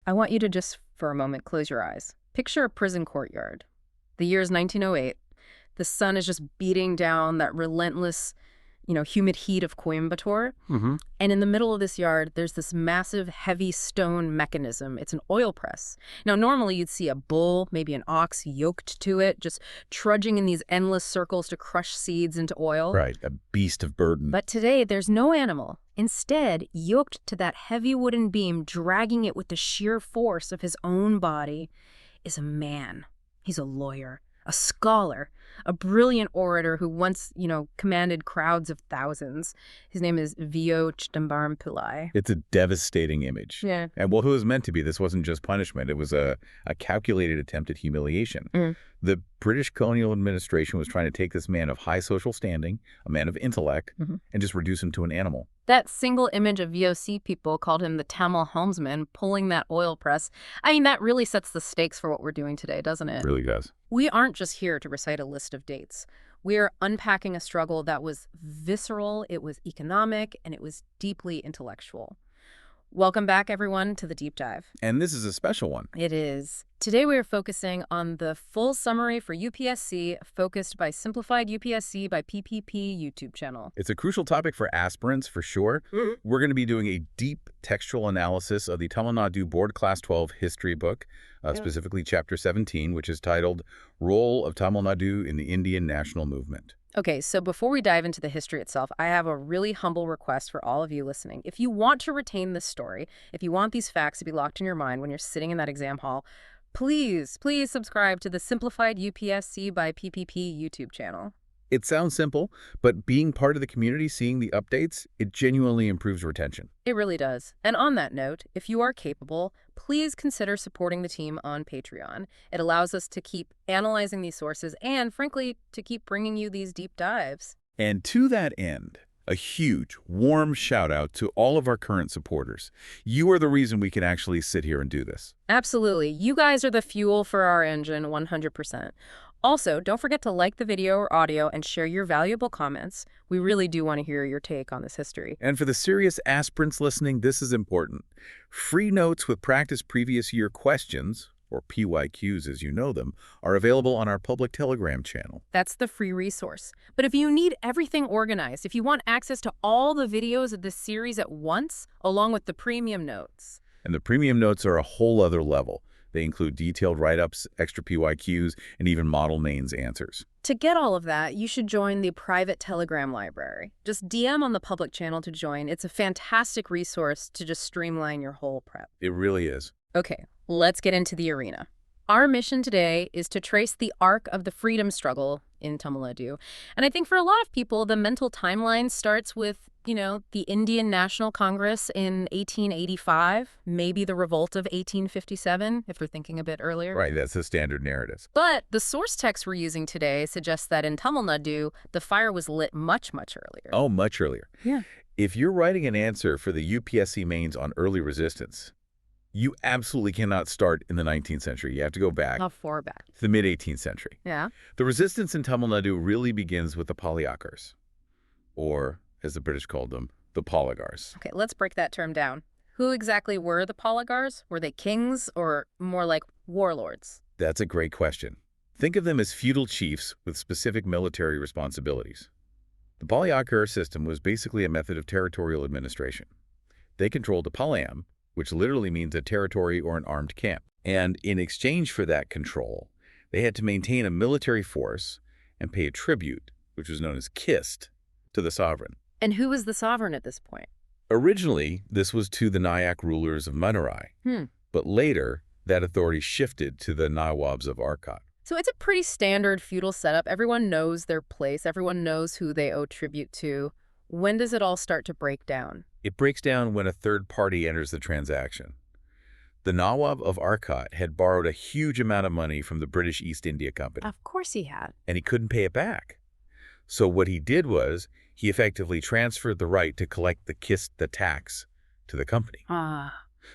I want you to just, for a moment, close your eyes. Picture a prison courtyard. The year is 1908. The sun is just beating down that relentless, humid heat of Coimbatore. And in the middle of this yard, there's this massive, heavy stone mechanism. It's an oil press. Now, normally you'd see a bull, maybe an ox yoked to it, just trudging in these endless circles to crush seeds into oil. Right, a beast of burden. But today, there's no animal. Instead, yoked to that heavy wooden beam, dragging it with the sheer force of his own body, is a man. He's a lawyer, a scholar, a brilliant orator who once, commanded crowds of thousands. His name is Chidambaram Pillai. It's a devastating image. Yeah. And well, who was meant to be? This wasn't just punishment. It was a calculated attempt at humiliation. The British colonial administration was trying to take this man of high social standing, a man of intellect, and just reduce him to an animal. That single image of VOC people called him the Tamil helmsman pulling that oil press. I mean, that really sets the stakes for what we're doing today, doesn't it? It really does. We aren't just here to recite a list of dates. We're unpacking a struggle that was visceral, it was economic, and it was deeply intellectual. Welcome back, everyone, to the Deep Dive. And this is a special one. It is. Today we are focusing on the full summary for UPSC, focused by Simplified UPSC by PPP YouTube channel. It's a crucial topic for aspirants, for sure. We're going to be doing a deep textual analysis of the Tamil Nadu Board Class 12 history book, specifically Chapter 17, which is titled Role of Tamil Nadu in the Indian National Movement. Okay, so before we dive into the history itself, I have a really humble request for all of you listening. If you want to retain this story, if you want these facts to be locked in your mind when you're sitting in that exam hall, please subscribe to the Simplified UPSC by PPP YouTube channel. It sounds simple, but being part of the community, seeing the updates, it genuinely improves retention. It really does. And on that note, if you are capable, please consider supporting the team on Patreon. It allows us to keep analyzing these sources and, frankly, to keep bringing you these deep dives. And to that end, a huge, warm shout out to all of our current supporters. You are the reason we can actually sit here and do this. Absolutely. You guys are the fuel for our engine, 100%. Also, don't forget to like the video or audio and share your valuable comments. We really do want to hear your take on this history. And for the serious aspirants listening, this is important. Free notes with practice previous year questions, or PYQs as you know them, are available on our public Telegram channel. That's the free resource. But if you need everything organized, if you want access to all the videos of this series at once, along with the premium notes. And the premium notes are a whole other level. They include detailed write-ups, extra PYQs, and even model mains answers. To get all of that, you should join the private Telegram library. Just DM on the public channel to join. It's a fantastic resource to just streamline your whole prep. It really is. Okay, let's get into the arena. Our mission today is to trace the arc of the freedom struggle in Tamil Nadu. And I think for a lot of people, the mental timeline starts with, the Indian National Congress in 1885, maybe the revolt of 1857, if we're thinking a bit earlier. Right, that's the standard narrative. But the source text we're using today suggests that in Tamil Nadu, the fire was lit much, much earlier. Oh, much earlier. Yeah. If you're writing an answer for the UPSC mains on early resistance, you absolutely cannot start in the 19th century. You have to go back. How far back? To the mid-18th century. Yeah. The resistance in Tamil Nadu really begins with the Palayakkarars, or, as the British called them, the Palayakkarars. Okay, let's break that term down. Who exactly were the Palayakkarars? Were they kings or more like warlords? That's a great question. Think of them as feudal chiefs with specific military responsibilities. The Palayakkar system was basically a method of territorial administration. They controlled the Palayam, which literally means a territory or an armed camp. And in exchange for that control, they had to maintain a military force and pay a tribute, which was known as kist, to the sovereign. And who was the sovereign at this point? Originally, this was to the Nayak rulers of Madurai, but later, that authority shifted to the Nawabs of Arcot. So it's a pretty standard feudal setup. Everyone knows their place. Everyone knows who they owe tribute to. When does it all start to break down? It breaks down when a third party enters the transaction. The Nawab of Arcot had borrowed a huge amount of money from the British East India Company. Of course he had. And he couldn't pay it back. So what he did was, he effectively transferred the right to collect the tax to the company.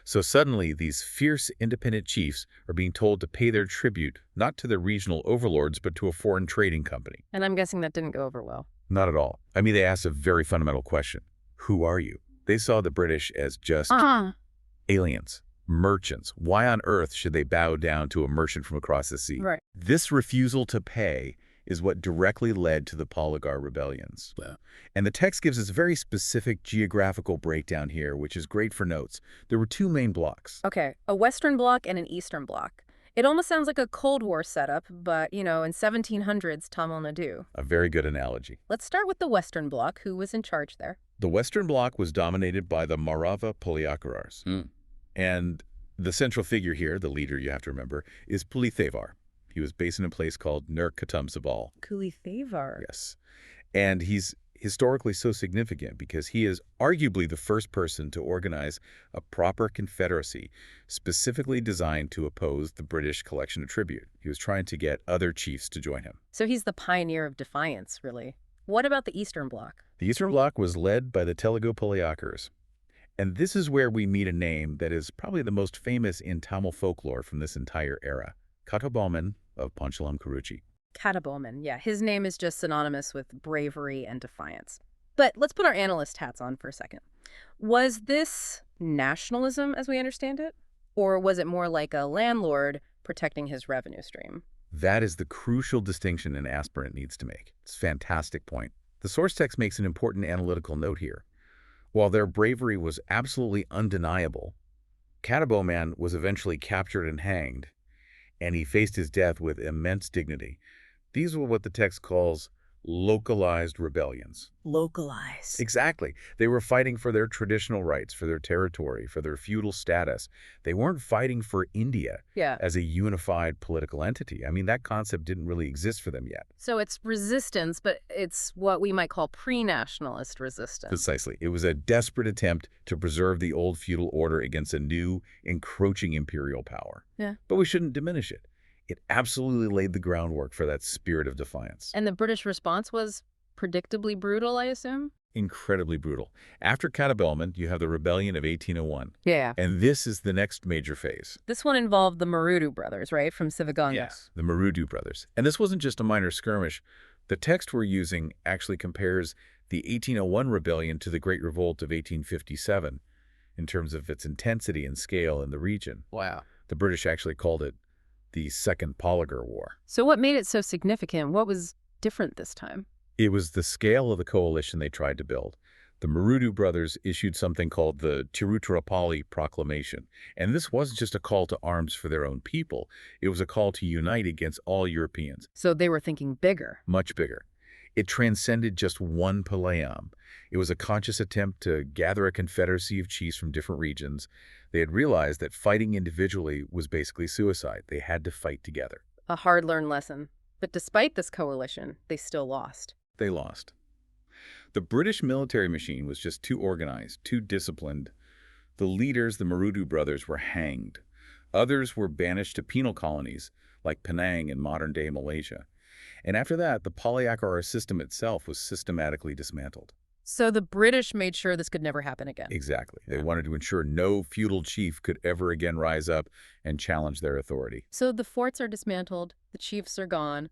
So suddenly, these fierce independent chiefs are being told to pay their tribute, not to their regional overlords, but to a foreign trading company. And I'm guessing that didn't go over well. Not at all. I mean, they asked a very fundamental question. Who are you? They saw the British as just aliens. Merchants. Why on earth should they bow down to a merchant from across the sea? Right. This refusal to pay is what directly led to the Polygar rebellions. Wow. And the text gives us a very specific geographical breakdown here, which is great for notes. There were two main blocks. Okay, a Western Bloc and an Eastern Bloc. It almost sounds like a Cold War setup, but, in 1700s Tamil Nadu. A very good analogy. Let's start with the Western Bloc. Who was in charge there? The Western Bloc was dominated by the Maratha Palayakkarars. And the central figure here, the leader you have to remember, is Puli Thevar. He was based in a place called Thevar. Puli Thevar. Yes. And he's historically so significant because he is arguably the first person to organize a proper confederacy specifically designed to oppose the British collection of tribute. He was trying to get other chiefs to join him. So he's the pioneer of defiance, really. What about the Eastern Bloc? The Eastern Bloc was led by the Telugu Palayakkarars. And this is where we meet a name that is probably the most famous in Tamil folklore from this entire era, Kattabomman of Panchalam Kuruchi. Kattabomman, yeah. His name is just synonymous with bravery and defiance. But let's put our analyst hats on for a second. Was this nationalism as we understand it? Or was it more like a landlord protecting his revenue stream? That is the crucial distinction an aspirant needs to make. It's a fantastic point. The source text makes an important analytical note here. While their bravery was absolutely undeniable, Kattabomman was eventually captured and hanged, and he faced his death with immense dignity. These were what the text calls localized rebellions. Localized. Exactly. They were fighting for their traditional rights, for their territory, for their feudal status. They weren't fighting for India as a unified political entity. I mean, that concept didn't really exist for them yet. So it's resistance, but it's what we might call pre-nationalist resistance. Precisely. It was a desperate attempt to preserve the old feudal order against a new, encroaching imperial power. Yeah. But we shouldn't diminish it. It absolutely laid the groundwork for that spirit of defiance. And the British response was predictably brutal, I assume? Incredibly brutal. After Kattabomman, you have the rebellion of 1801. Yeah. And this is the next major phase. This one involved the Maruthu brothers, right, from Sivaganga? Yes, the Maruthu brothers. And this wasn't just a minor skirmish. The text we're using actually compares the 1801 rebellion to the Great Revolt of 1857 in terms of its intensity and scale in the region. Wow. The British actually called it the Second Polygar War. So what made it so significant? What was different this time? It was the scale of the coalition they tried to build. The Maruthu brothers issued something called the Tirupur Proclamation. And this wasn't just a call to arms for their own people. It was a call to unite against all Europeans. So they were thinking bigger. Much bigger. It transcended just one Palayam. It was a conscious attempt to gather a confederacy of chiefs from different regions. They had realized that fighting individually was basically suicide. They had to fight together. A hard-learned lesson. But despite this coalition, they still lost. They lost. The British military machine was just too organized, too disciplined. The leaders, the Maruthu brothers, were hanged. Others were banished to penal colonies, like Penang in modern-day Malaysia. And after that, the Palayakkarar system itself was systematically dismantled. So the British made sure this could never happen again. Exactly. They wanted to ensure no feudal chief could ever again rise up and challenge their authority. So the forts are dismantled, the chiefs are gone,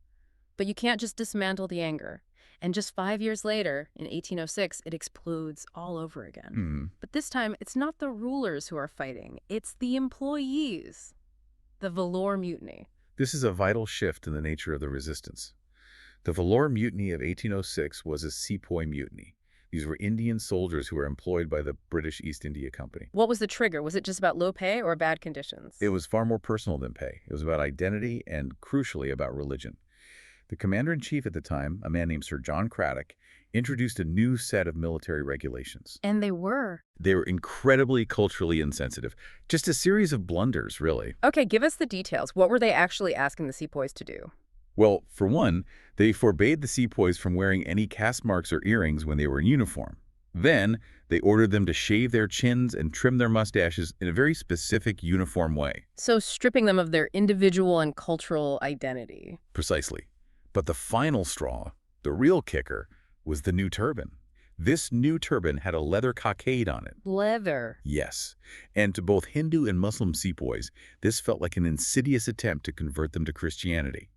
but you can't just dismantle the anger. And just 5 years later, in 1806, it explodes all over again. But this time, it's not the rulers who are fighting, it's the employees. The Vellore Mutiny. This is a vital shift in the nature of the resistance. The Vellore Mutiny of 1806 was a sepoy mutiny. These were Indian soldiers who were employed by the British East India Company. What was the trigger? Was it just about low pay or bad conditions? It was far more personal than pay. It was about identity and, crucially, about religion. The commander-in-chief at the time, a man named Sir John Cradock, introduced a new set of military regulations. And they were? They were incredibly culturally insensitive. Just a series of blunders, really. Okay, give us the details. What were they actually asking the sepoys to do? Well, for one, they forbade the sepoys from wearing any caste marks or earrings when they were in uniform. Then, they ordered them to shave their chins and trim their mustaches in a very specific uniform way. So stripping them of their individual and cultural identity. Precisely. But the final straw, the real kicker, was the new turban. This new turban had a leather cockade on it. Leather. Yes. And to both Hindu and Muslim sepoys, this felt like an insidious attempt to convert them to Christianity.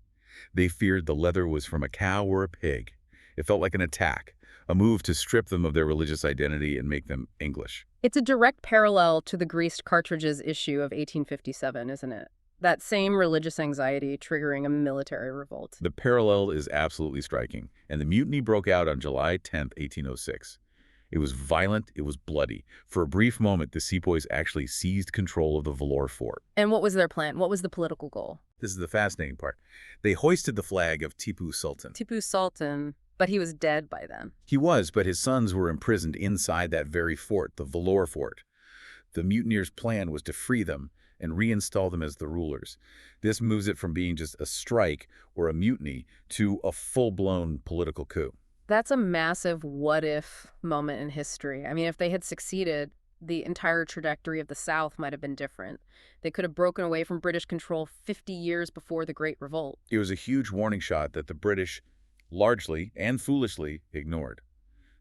They feared the leather was from a cow or a pig. It felt like an attack, a move to strip them of their religious identity and make them English. It's a direct parallel to the greased cartridges issue of 1857, isn't it? That same religious anxiety triggering a military revolt. The parallel is absolutely striking, and the mutiny broke out on July 10, 1806. It was violent, it was bloody. For a brief moment, the sepoys actually seized control of the Vellore fort. And what was their plan? What was the political goal? This is the fascinating part. They hoisted the flag of Tipu Sultan. Tipu Sultan, but he was dead by then. He was, but his sons were imprisoned inside that very fort, the Vellore fort. The mutineers' plan was to free them and reinstall them as the rulers. This moves it from being just a strike or a mutiny to a full-blown political coup. That's a massive what-if moment in history. I mean, if they had succeeded, the entire trajectory of the South might have been different. They could have broken away from British control 50 years before the Great Revolt. It was a huge warning shot that the British largely and foolishly ignored.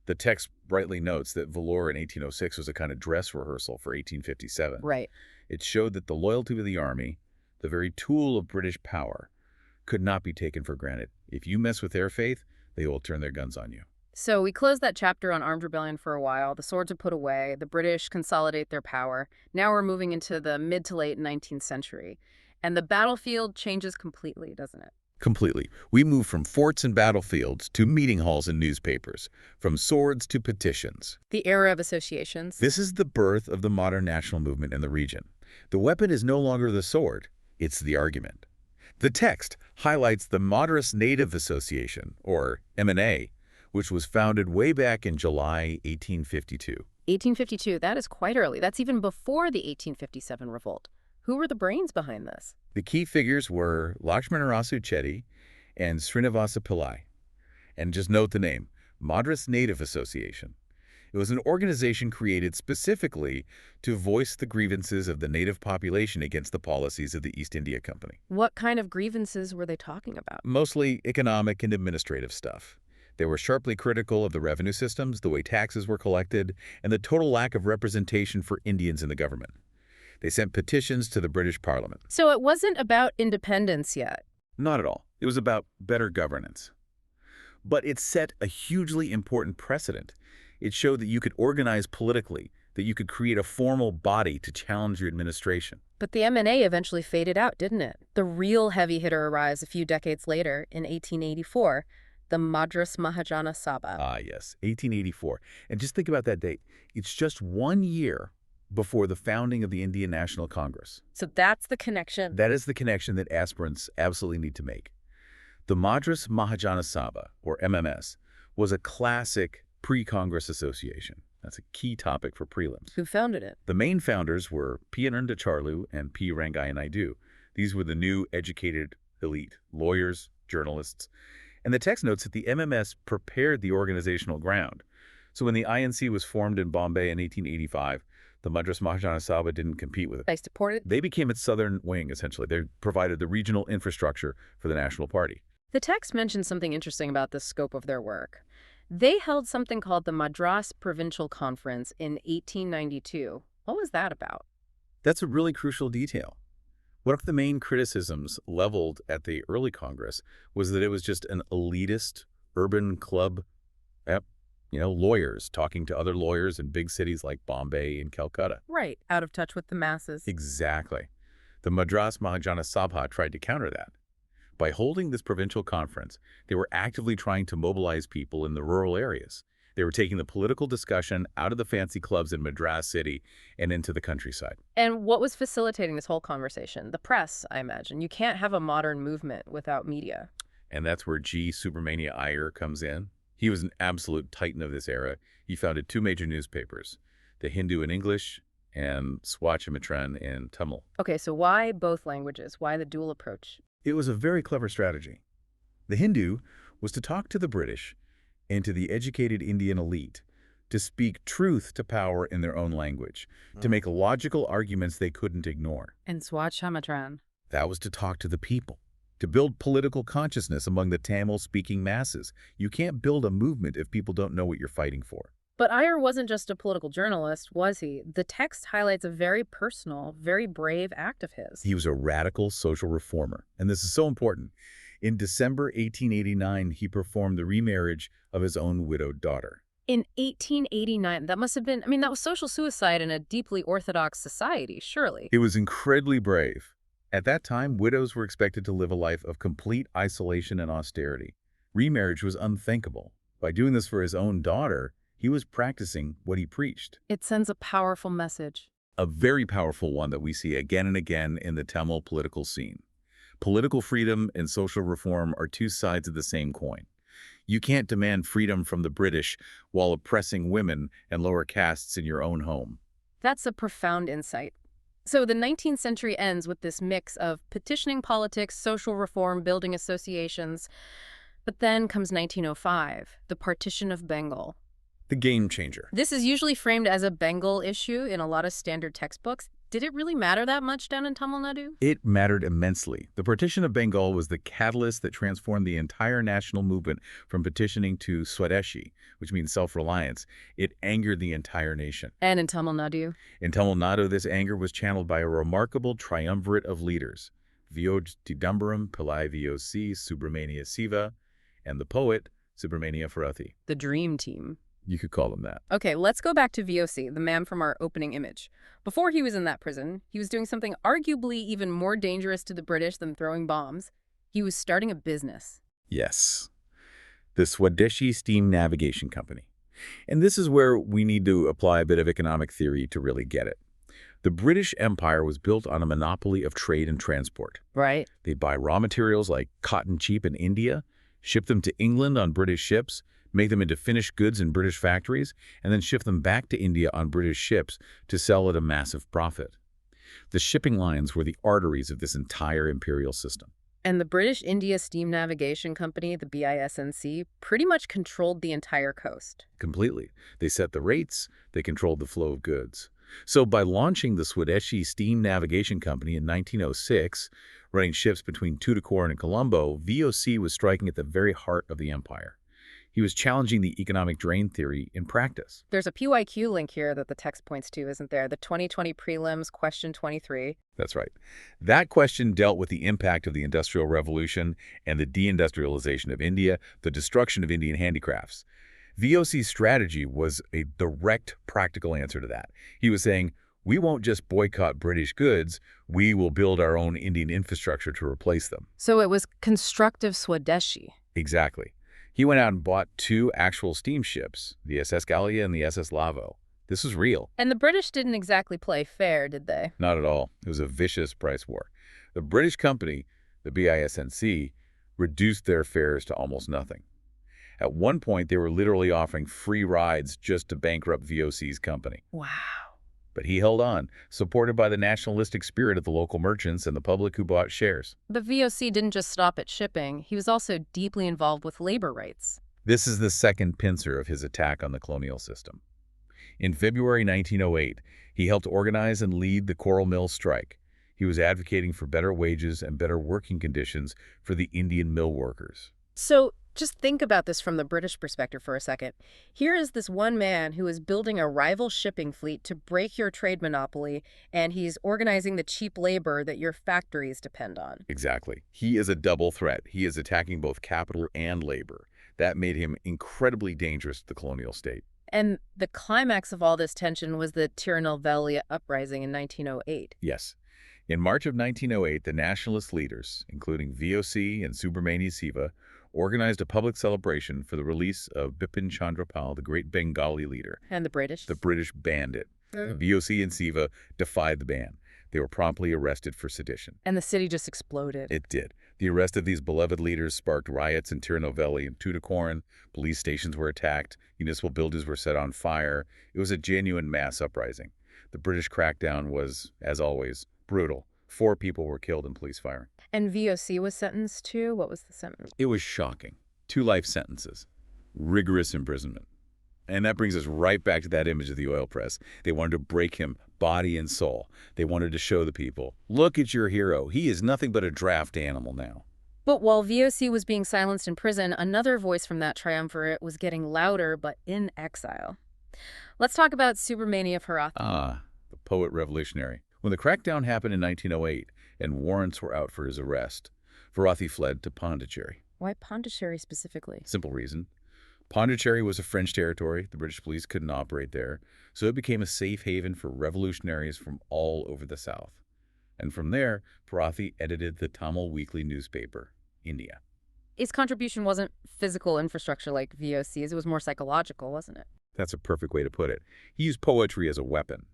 The text brightly notes that Vellore in 1806 was a kind of dress rehearsal for 1857. Right. It showed that the loyalty of the army, the very tool of British power, could not be taken for granted. If you mess with their faith, they will turn their guns on you. So we closed that chapter on armed rebellion for a while. The swords are put away. The British consolidate their power. Now we're moving into the mid to late 19th century. And the battlefield changes completely, doesn't it? Completely. We move from forts and battlefields to meeting halls and newspapers, from swords to petitions. The era of associations. This is the birth of the modern national movement in the region. The weapon is no longer the sword, it's the argument. The text highlights the Madras Native Association, or M&A, which was founded way back in July 1852. 1852, that is quite early. That's even before the 1857 revolt. Who were the brains behind this? The key figures were Lakshmanarasu Chetty and Srinivasa Pillai. And just note the name, Madras Native Association. It was an organization created specifically to voice the grievances of the native population against the policies of the East India Company. What kind of grievances were they talking about? Mostly economic and administrative stuff. They were sharply critical of the revenue systems, the way taxes were collected, and the total lack of representation for Indians in the government. They sent petitions to the British Parliament. So it wasn't about independence yet. Not at all. It was about better governance. But it set a hugely important precedent. It showed that you could organize politically, that you could create a formal body to challenge your administration. But the M&A eventually faded out, didn't it? The real heavy hitter arrives a few decades later, in 1884, the Madras Mahajana Sabha. Ah, yes, 1884. And just think about that date. It's just 1 year before the founding of the Indian National Congress. So that's the connection. That is the connection that aspirants absolutely need to make. The Madras Mahajana Sabha, or MMS, was a classic pre-Congress association. That's a key topic for prelims. Who founded it? The main founders were P. Anandacharlu and P. Rangaya Naidu. These were the new educated elite, lawyers, journalists. And the text notes that the MMS prepared the organizational ground. So when the INC was formed in Bombay in 1885, the Madras Mahajana Sabha didn't compete with it. They supported? They became its southern wing, essentially. They provided the regional infrastructure for the National Party. The text mentions something interesting about the scope of their work. They held something called the Madras Provincial Conference in 1892. What was that about? That's a really crucial detail. One of the main criticisms leveled at the early Congress was that it was just an elitist urban club, lawyers talking to other lawyers in big cities like Bombay and Calcutta. Right, out of touch with the masses. Exactly. The Madras Mahajana Sabha tried to counter that. By holding this provincial conference, they were actively trying to mobilize people in the rural areas. They were taking the political discussion out of the fancy clubs in Madras City and into the countryside. And what was facilitating this whole conversation? The press, I imagine. You can't have a modern movement without media. And that's where G. Subramania Iyer comes in. He was an absolute titan of this era. He founded 2 major newspapers, The Hindu in English and Swadeshi in Tamil. Okay, so why both languages? Why the dual approach? It was a very clever strategy. The Hindu was to talk to the British and to the educated Indian elite, to speak truth to power in their own language, to make logical arguments they couldn't ignore. And Swadeshi. That was to talk to the people, to build political consciousness among the Tamil-speaking masses. You can't build a movement if people don't know what you're fighting for. But Iyer wasn't just a political journalist, was he? The text highlights a very personal, very brave act of his. He was a radical social reformer, and this is so important. In December 1889, he performed the remarriage of his own widowed daughter. In 1889, that must have been, that was social suicide in a deeply orthodox society, surely. It was incredibly brave. At that time, widows were expected to live a life of complete isolation and austerity. Remarriage was unthinkable. By doing this for his own daughter, he was practicing what he preached. It sends a powerful message. A very powerful one that we see again and again in the Tamil political scene. Political freedom and social reform are two sides of the same coin. You can't demand freedom from the British while oppressing women and lower castes in your own home. That's a profound insight. So the 19th century ends with this mix of petitioning politics, social reform, building associations. But then comes 1905, the partition of Bengal. The game changer. This is usually framed as a Bengal issue in a lot of standard textbooks. Did it really matter that much down in Tamil Nadu? It mattered immensely. The partition of Bengal was the catalyst that transformed the entire national movement from petitioning to Swadeshi, which means self-reliance. It angered the entire nation. And in Tamil Nadu? In Tamil Nadu, this anger was channeled by a remarkable triumvirate of leaders. Chidambaram, Pillai VOC, Subramania Siva, and the poet, Subramania Bharati. The dream team. You could call them that. Okay, let's go back to VOC, the man from our opening image. Before he was in that prison, he was doing something arguably even more dangerous to the British than throwing bombs. He was starting a business. Yes. The Swadeshi Steam Navigation Company. And this is where we need to apply a bit of economic theory to really get it. The British Empire was built on a monopoly of trade and transport. Right. They'd buy raw materials like cotton cheap in India, ship them to England on British ships, make them into finished goods in British factories, and then ship them back to India on British ships to sell at a massive profit. The shipping lines were the arteries of this entire imperial system. And the British India Steam Navigation Company, the BISNC, pretty much controlled the entire coast. Completely. They set the rates, they controlled the flow of goods. So by launching the Swadeshi Steam Navigation Company in 1906, running ships between Tuticorin and Colombo, VOC was striking at the very heart of the empire. He was challenging the economic drain theory in practice. There's a PYQ link here that the text points to, isn't there? The 2020 prelims, question 23. That's right. That question dealt with the impact of the Industrial Revolution and the deindustrialization of India, the destruction of Indian handicrafts. VOC's strategy was a direct, practical answer to that. He was saying, we won't just boycott British goods, we will build our own Indian infrastructure to replace them. So it was constructive Swadeshi. Exactly. He went out and bought two actual steamships, the SS Gallia and the SS Lavo. This was real. And the British didn't exactly play fair, did they? Not at all. It was a vicious price war. The British company, the BISNC, reduced their fares to almost nothing. At one point, they were literally offering free rides just to bankrupt VOC's company. Wow. But he held on, supported by the nationalistic spirit of the local merchants and the public who bought shares. But VOC didn't just stop at shipping. He was also deeply involved with labor rights. This is the second pincer of his attack on the colonial system. In February 1908, he helped organize and lead the Coral Mill strike. He was advocating for better wages and better working conditions for the Indian mill workers. So just think about this from the British perspective for a second. Here is this one man who is building a rival shipping fleet to break your trade monopoly, and he's organizing the cheap labor that your factories depend on. Exactly. He is a double threat. He is attacking both capital and labor. That made him incredibly dangerous to the colonial state. And the climax of all this tension was the Tirunelveli uprising in 1908. Yes. In March of 1908, the nationalist leaders, including VOC and Subramania Siva, organized a public celebration for the release of Bipin Chandra Pal, the great Bengali leader. And the British? The British banned it. VOC and Siva defied the ban. They were promptly arrested for sedition. And the city just exploded. It did. The arrest of these beloved leaders sparked riots in Tirunelveli and Tuticorin. Police stations were attacked. Municipal buildings were set on fire. It was a genuine mass uprising. The British crackdown was, as always, brutal. 4 people were killed in police firing. And VOC was sentenced to? What was the sentence? It was shocking. 2 life sentences. Rigorous imprisonment. And that brings us right back to that image of the oil press. They wanted to break him body and soul. They wanted to show the people, look at your hero. He is nothing but a draft animal now. But while VOC was being silenced in prison, another voice from that triumvirate was getting louder, but in exile. Let's talk about Subramania Bharati. Ah, the poet revolutionary. When the crackdown happened in 1908 and warrants were out for his arrest, Bharati fled to Pondicherry. Why Pondicherry specifically? Simple reason. Pondicherry was a French territory. The British police couldn't operate there, so it became a safe haven for revolutionaries from all over the South. And from there, Bharati edited the Tamil weekly newspaper, India. His contribution wasn't physical infrastructure like VOC's, it was more psychological, wasn't it? That's a perfect way to put it. He used poetry as a weapon.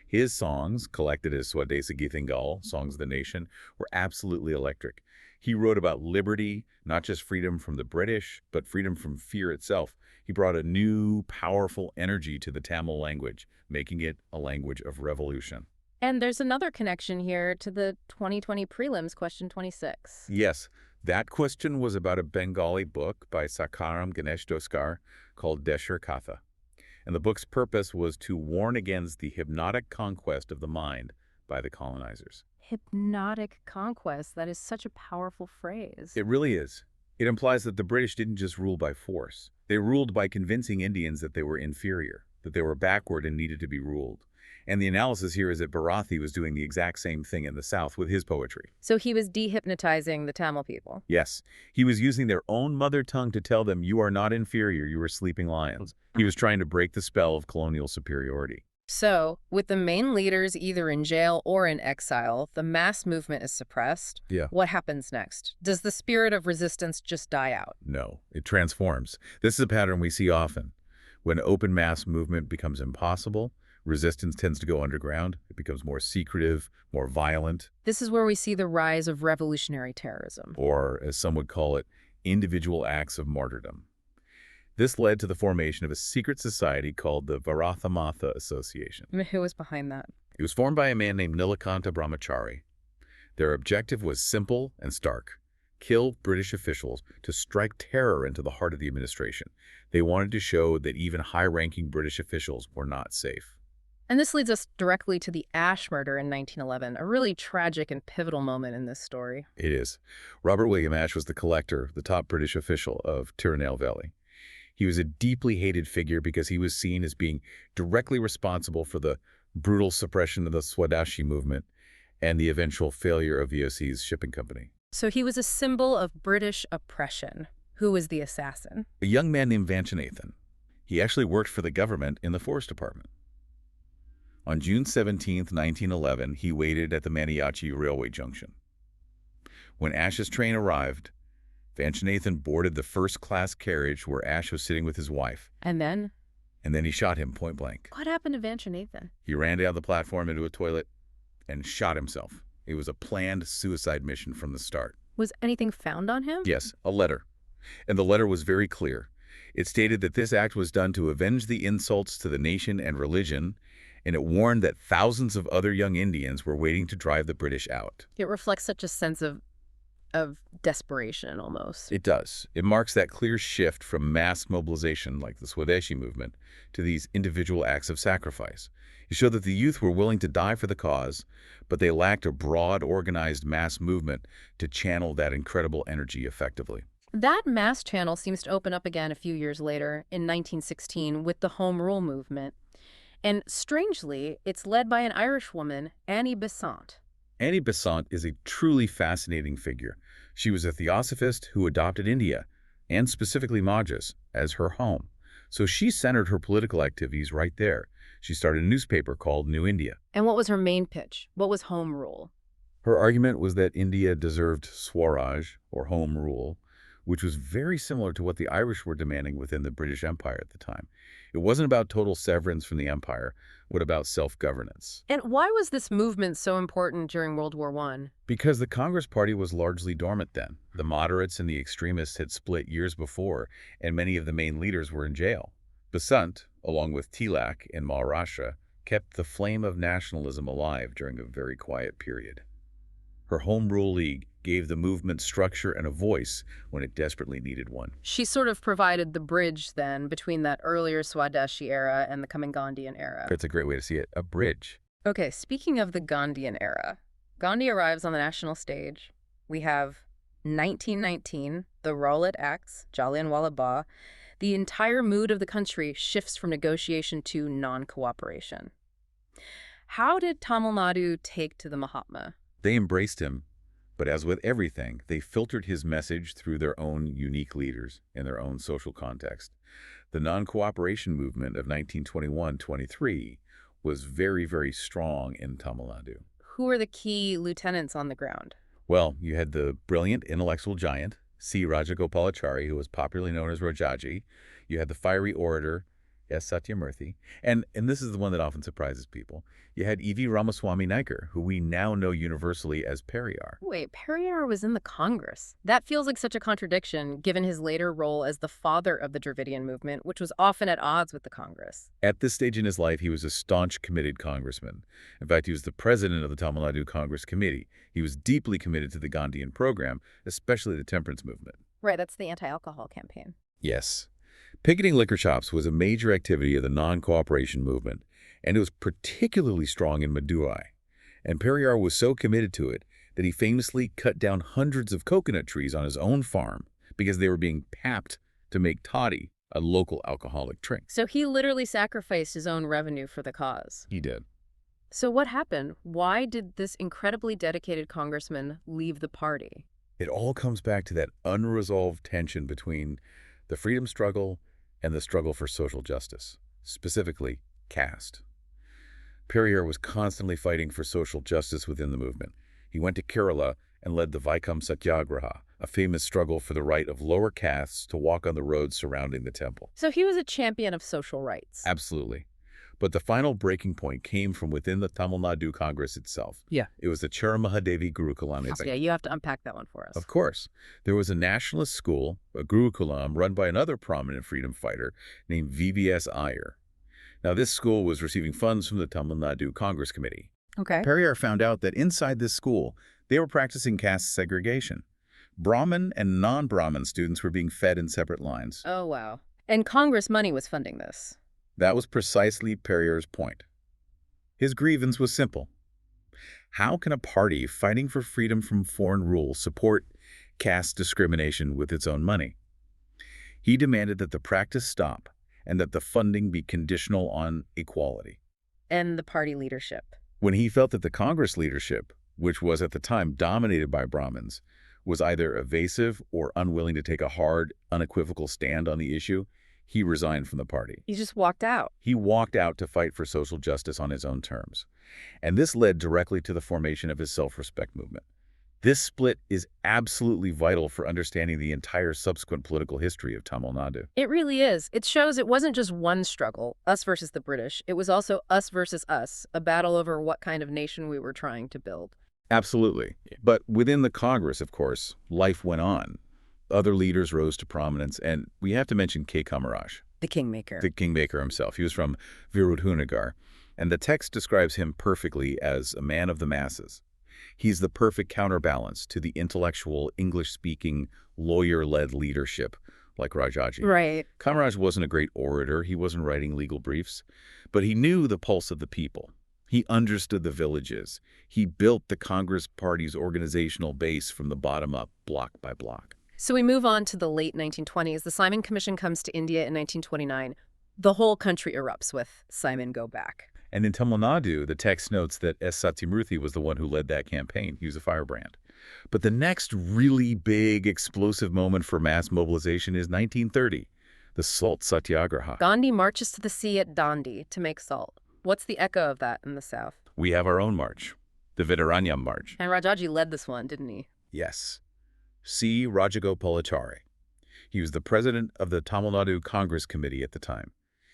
His songs, collected as Swadeshi Geethangal, Songs of the Nation, were absolutely electric. He wrote about liberty, not just freedom from the British, but freedom from fear itself. He brought a new, powerful energy to the Tamil language, making it a language of revolution. And there's another connection here to the 2020 prelims, question 26. Yes, that question was about a Bengali book by Sakaram Ganesh Doskar called Desher Katha. And the book's purpose was to warn against the hypnotic conquest of the mind by the colonizers. Hypnotic conquest, that is such a powerful phrase. It really is. It implies that the British didn't just rule by force. They ruled by convincing Indians that they were inferior, that they were backward and needed to be ruled. And the analysis here is that Bharati was doing the exact same thing in the South with his poetry. So he was dehypnotizing the Tamil people. Yes, he was using their own mother tongue to tell them, you are not inferior, you are sleeping lions. He was trying to break the spell of colonial superiority. So, with the main leaders either in jail or in exile, the mass movement is suppressed. Yeah. What happens next? Does the spirit of resistance just die out? No, it transforms. This is a pattern we see often. When open mass movement becomes impossible, resistance tends to go underground. It becomes more secretive, more violent. This is where we see the rise of revolutionary terrorism. Or, as some would call it, individual acts of martyrdom. This led to the formation of a secret society called the Matha Association. Who was behind that? It was formed by a man named Nilakanta Brahmachari. Their objective was simple and stark: kill British officials to strike terror into the heart of the administration. They wanted to show that even high-ranking British officials were not safe. And this leads us directly to the Ashe murder in 1911, a really tragic and pivotal moment in this story. It is. Robert William Ashe was the collector, the top British official of Tirunelveli. He was a deeply hated figure because he was seen as being directly responsible for the brutal suppression of the Swadeshi movement and the eventual failure of VOC's shipping company. So he was a symbol of British oppression. Who was the assassin? A young man named Vanchinathan. He actually worked for the government in the Forest Department. On June 17, 1911, he waited at the Maniachi Railway Junction. When Ashe's train arrived, Vanchinathan boarded the first-class carriage where Ashe was sitting with his wife. And then? And then he shot him point blank. What happened to Vanchinathan? He ran down the platform into a toilet and shot himself. It was a planned suicide mission from the start. Was anything found on him? Yes, a letter. And the letter was very clear. It stated that this act was done to avenge the insults to the nation and religion, and it warned that thousands of other young Indians were waiting to drive the British out. It reflects such a sense of desperation, almost. It does. It marks that clear shift from mass mobilization, like the Swadeshi movement, to these individual acts of sacrifice. It showed that the youth were willing to die for the cause, but they lacked a broad, organized mass movement to channel that incredible energy effectively. That mass channel seems to open up again a few years later, in 1916, with the Home Rule movement. And strangely, it's led by an Irish woman, Annie Besant. Annie Besant is a truly fascinating figure. She was a theosophist who adopted India, and specifically Madras, as her home. So she centered her political activities right there. She started a newspaper called New India. And what was her main pitch? What was home rule? Her argument was that India deserved Swaraj, or home rule, which was very similar to what the Irish were demanding within the British Empire at the time. It wasn't about total severance from the empire, but about self-governance. And why was this movement so important during World War I? Because the Congress Party was largely dormant then. The moderates and the extremists had split years before, and many of the main leaders were in jail. Besant, along with Tilak in Maharashtra, kept the flame of nationalism alive during a very quiet period. Her Home Rule League gave the movement structure and a voice when it desperately needed one. She sort of provided the bridge, then, between that earlier Swadeshi era and the coming Gandhian era. That's a great way to see it, a bridge. Okay, speaking of the Gandhian era, Gandhi arrives on the national stage. We have 1919, the Rowlatt Acts, Jallianwala Bagh. The entire mood of the country shifts from negotiation to non-cooperation. How did Tamil Nadu take to the Mahatma? They embraced him. But as with everything, they filtered his message through their own unique leaders in their own social context. The non-cooperation movement of 1921-23 was very, very strong in Tamil Nadu. Who were the key lieutenants on the ground? Well, you had the brilliant intellectual giant, C. Rajagopalachari, who was popularly known as Rajaji. You had the fiery orator, S. Satyamurthy. And this is the one that often surprises people. You had E.V. Ramaswamy Naikar, who we now know universally as Periyar. Wait, Periyar was in the Congress. That feels like such a contradiction, given his later role as the father of the Dravidian movement, which was often at odds with the Congress. At this stage in his life, he was a staunch, committed congressman. In fact, he was the president of the Tamil Nadu Congress Committee. He was deeply committed to the Gandhian program, especially the temperance movement. Right, that's the anti-alcohol campaign. Yes. Picketing liquor shops was a major activity of the non-cooperation movement, and it was particularly strong in Madurai. And Periyar was so committed to it that he famously cut down hundreds of coconut trees on his own farm because they were being papped to make toddy, a local alcoholic drink. So he literally sacrificed his own revenue for the cause. He did. So what happened? Why did this incredibly dedicated congressman leave the party? It all comes back to that unresolved tension between the freedom struggle and the struggle for social justice, specifically caste. Periyar was constantly fighting for social justice within the movement. He went to Kerala and led the Vaikom Satyagraha, a famous struggle for the right of lower castes to walk on the roads surrounding the temple. So he was a champion of social rights. Absolutely. But the final breaking point came from within the Tamil Nadu Congress itself. Yeah. It was the Charamahadevi Gurukulam. Yeah, you have to unpack that one for us. Of course. There was a nationalist school, a Gurukulam, run by another prominent freedom fighter named VVS Iyer. Now, this school was receiving funds from the Tamil Nadu Congress Committee. Okay. Periyar found out that inside this school, they were practicing caste segregation. Brahmin and non-Brahmin students were being fed in separate lines. Oh, wow. And Congress money was funding this. That was precisely Periyar's point. His grievance was simple. How can a party fighting for freedom from foreign rule support caste discrimination with its own money? He demanded that the practice stop and that the funding be conditional on equality. And the party leadership. When he felt that the Congress leadership, which was at the time dominated by Brahmins, was either evasive or unwilling to take a hard, unequivocal stand on the issue, he resigned from the party. He just walked out. He walked out to fight for social justice on his own terms. And this led directly to the formation of his self-respect movement. This split is absolutely vital for understanding the entire subsequent political history of Tamil Nadu. It really is. It shows it wasn't just one struggle, us versus the British. It was also us versus us, a battle over what kind of nation we were trying to build. Absolutely. But within the Congress, of course, life went on. Other leaders rose to prominence, and we have to mention K. Kamaraj. The kingmaker. The kingmaker himself. He was from Virudhunagar, and the text describes him perfectly as a man of the masses. He's the perfect counterbalance to the intellectual, English-speaking, lawyer-led leadership like Rajaji. Right. Kamaraj wasn't a great orator. He wasn't writing legal briefs, but he knew the pulse of the people. He understood the villages. He built the Congress Party's organizational base from the bottom up, block by block. So we move on to the late 1920s. The Simon Commission comes to India in 1929. The whole country erupts with Simon Go Back. And in Tamil Nadu, the text notes that S. Satyamurthy was the one who led that campaign. He was a firebrand. But the next really big, explosive moment for mass mobilization is 1930, the Salt Satyagraha. Gandhi marches to the sea at Dandi to make salt. What's the echo of that in the South? We have our own march, the Vedaranyam March. And Rajaji led this one, didn't he? Yes. C. Rajagopalachari. He was the president of the Tamil Nadu Congress Committee at the time.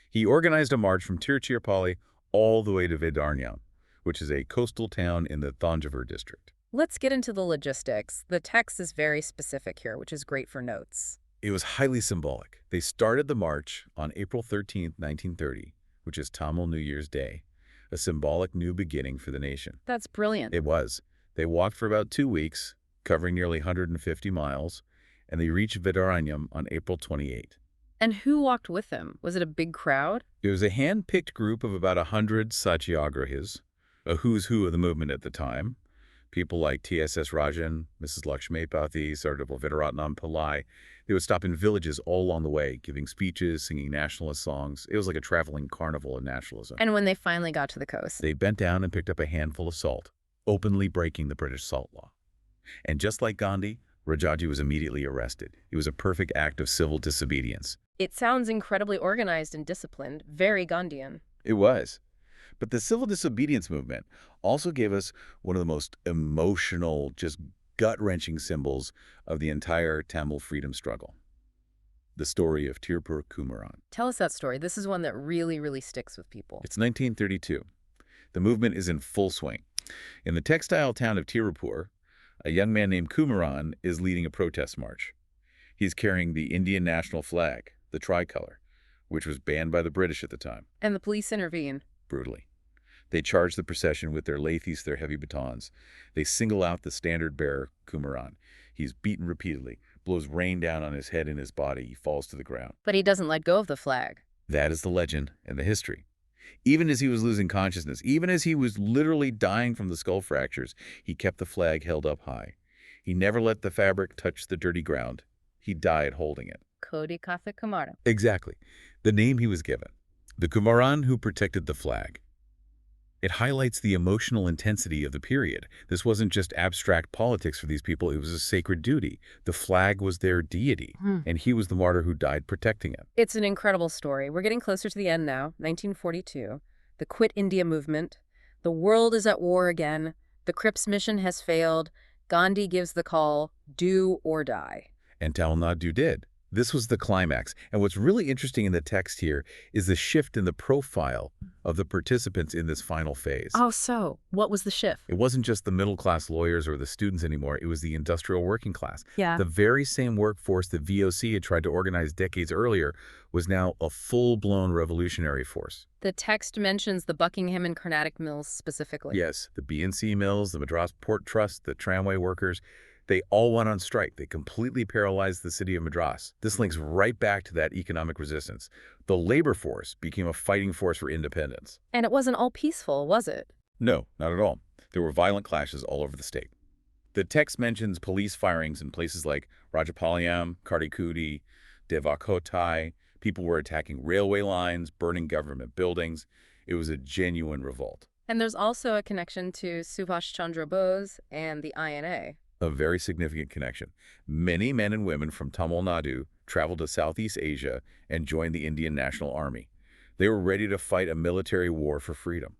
He organized a march from Tiruchirappalli all the way to Vedaranyam, which is a coastal town in the Thanjavur district. Let's get into the logistics. The text is very specific here, which is great for notes. It was highly symbolic. They started the march on April 13, 1930, which is Tamil New Year's Day, a symbolic new beginning for the nation. That's brilliant. It was. They walked for about 2 weeks, covering nearly 150 miles, and they reached Vedaranyam on April 28. And who walked with them? Was it a big crowd? It was a hand-picked group of about 100 Satyagrahis, a who's who of the movement at the time. People like T.S.S. Rajan, Mrs. Lakshmipathy, Sardar Vedaranyam Pillai. They would stop in villages all along the way, giving speeches, singing nationalist songs. It was like a traveling carnival of nationalism. And when they finally got to the coast? They bent down and picked up a handful of salt, openly breaking the British salt law. And just like Gandhi, Rajaji was immediately arrested. It was a perfect act of civil disobedience. It sounds incredibly organized and disciplined, very Gandhian. It was. But the civil disobedience movement also gave us one of the most emotional, just gut-wrenching symbols of the entire Tamil freedom struggle. The story of Tirupur Kumaran. Tell us that story. This is one that really, really sticks with people. It's 1932. The movement is in full swing. In the textile town of Tirupur, a young man named Kumaran is leading a protest march. He's carrying the Indian national flag, the tricolor, which was banned by the British at the time. And the police intervene. Brutally. They charge the procession with their lathis, their heavy batons. They single out the standard bearer, Kumaran. He's beaten repeatedly, blows rain down on his head and his body. He falls to the ground. But he doesn't let go of the flag. That is the legend and the history. Even as he was losing consciousness, even as he was literally dying from the skull fractures, he kept the flag held up high. He never let the fabric touch the dirty ground. He died holding it. Kodi Katha Kumaran. Exactly. The name he was given. The Kumaran who protected the flag. It highlights the emotional intensity of the period. This wasn't just abstract politics for these people. It was a sacred duty. The flag was their deity, and he was the martyr who died protecting it. It's an incredible story. We're getting closer to the end now, 1942. The Quit India movement. The world is at war again. The Crips mission has failed. Gandhi gives the call, do or die. And Tamil Nadu did. This was the climax. And what's really interesting in the text here is the shift in the profile of the participants in this final phase. Oh, so what was the shift? It wasn't just the middle-class lawyers or the students anymore. It was the industrial working class. Yeah. The very same workforce that VOC had tried to organize decades earlier was now a full-blown revolutionary force. The text mentions the Buckingham and Carnatic mills specifically. Yes, the B&C mills, the Madras Port Trust, the tramway workers. They all went on strike. They completely paralyzed the city of Madras. This links right back to that economic resistance. The labor force became a fighting force for independence. And it wasn't all peaceful, was it? No, not at all. There were violent clashes all over the state. The text mentions police firings in places like Rajapalayam, Kartikudi, Devakotai. People were attacking railway lines, burning government buildings. It was a genuine revolt. And there's also a connection to Subhash Chandra Bose and the INA. A very significant connection. Many men and women from Tamil Nadu traveled to Southeast Asia and joined the Indian National Army. They were ready to fight a military war for freedom.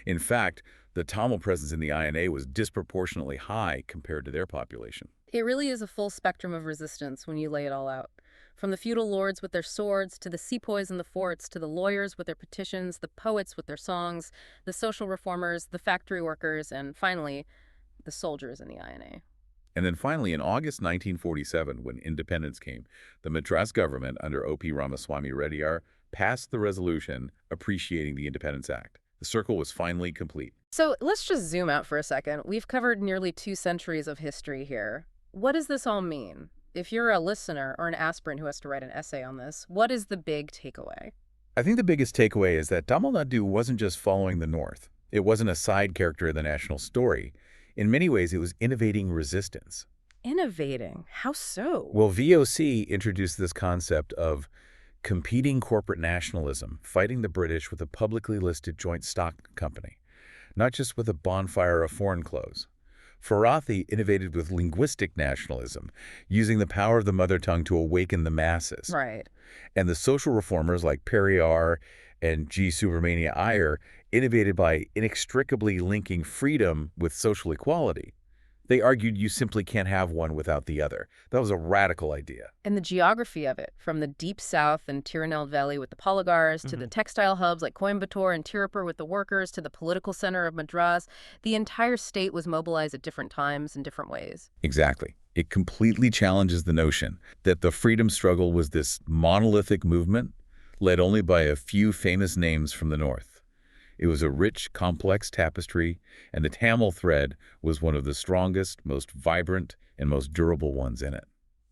In fact, the Tamil presence in the INA was disproportionately high compared to their population. It really is a full spectrum of resistance when you lay it all out. From the feudal lords with their swords, to the sepoys in the forts, to the lawyers with their petitions, the poets with their songs, the social reformers, the factory workers, and finally, the soldiers in the INA. And then finally, in August 1947, when independence came, the Madras government under O.P. Ramaswamy Reddyar passed the resolution appreciating the Independence Act. The circle was finally complete. So let's just zoom out for a second. We've covered nearly 2 centuries of history here. What does this all mean? If you're a listener or an aspirant who has to write an essay on this, what is the big takeaway? I think the biggest takeaway is that Tamil Nadu wasn't just following the North. It wasn't a side character in the national story. In many ways, it was innovating resistance. Innovating? How so? Well, VOC introduced this concept of competing corporate nationalism, fighting the British with a publicly listed joint stock company, not just with a bonfire of foreign clothes. Bharati innovated with linguistic nationalism, using the power of the mother tongue to awaken the masses. Right. And the social reformers like Periyar and Subramania innovated by inextricably linking freedom with social equality. They argued you simply can't have one without the other. That was a radical idea. And the geography of it, from the deep south and Tirunel Valley with the Palayakkarars, to the textile hubs like Coimbatore and Tirupur with the workers, to the political center of Madras, the entire state was mobilized at different times in different ways. Exactly. It completely challenges the notion that the freedom struggle was this monolithic movement led only by a few famous names from the North. It was a rich, complex tapestry, and the Tamil thread was one of the strongest, most vibrant, and most durable ones in it.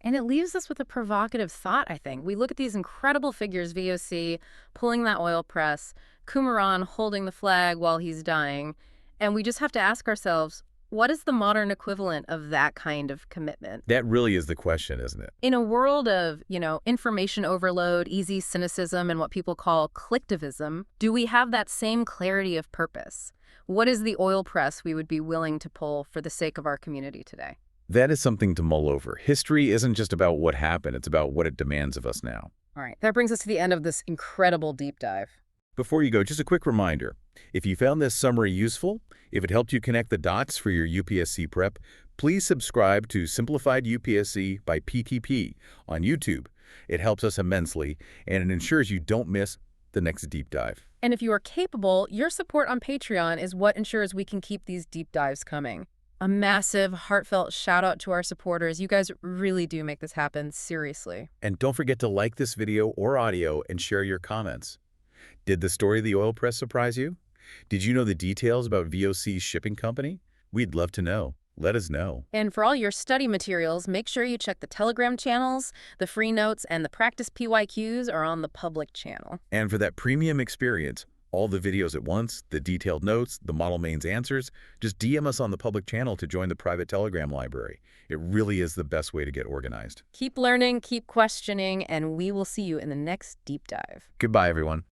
And it leaves us with a provocative thought, I think. We look at these incredible figures, VOC, pulling that oil press, Kumaran holding the flag while he's dying, and we just have to ask ourselves, what is the modern equivalent of that kind of commitment? That really is the question, isn't it? In a world of, information overload, easy cynicism, and what people call clicktivism, do we have that same clarity of purpose? What is the oil press we would be willing to pull for the sake of our community today? That is something to mull over. History isn't just about what happened, it's about what it demands of us now. All right, that brings us to the end of this incredible deep dive. Before you go, just a quick reminder. If you found this summary useful, if it helped you connect the dots for your UPSC prep, please subscribe to Simplified UPSC by PTP on YouTube. It helps us immensely, and it ensures you don't miss the next deep dive. And if you are capable, your support on Patreon is what ensures we can keep these deep dives coming. A massive, heartfelt shout out to our supporters. You guys really do make this happen, seriously. And don't forget to like this video or audio and share your comments. Did the story of the oil press surprise you? Did you know the details about VOC's shipping company? We'd love to know. Let us know. And for all your study materials, make sure you check the Telegram channels. The free notes and the practice PYQs are on the public channel. And for that premium experience, all the videos at once, the detailed notes, the model mains answers, just DM us on the public channel to join the private Telegram library. It really is the best way to get organized. Keep learning, keep questioning, and we will see you in the next deep dive. Goodbye, everyone.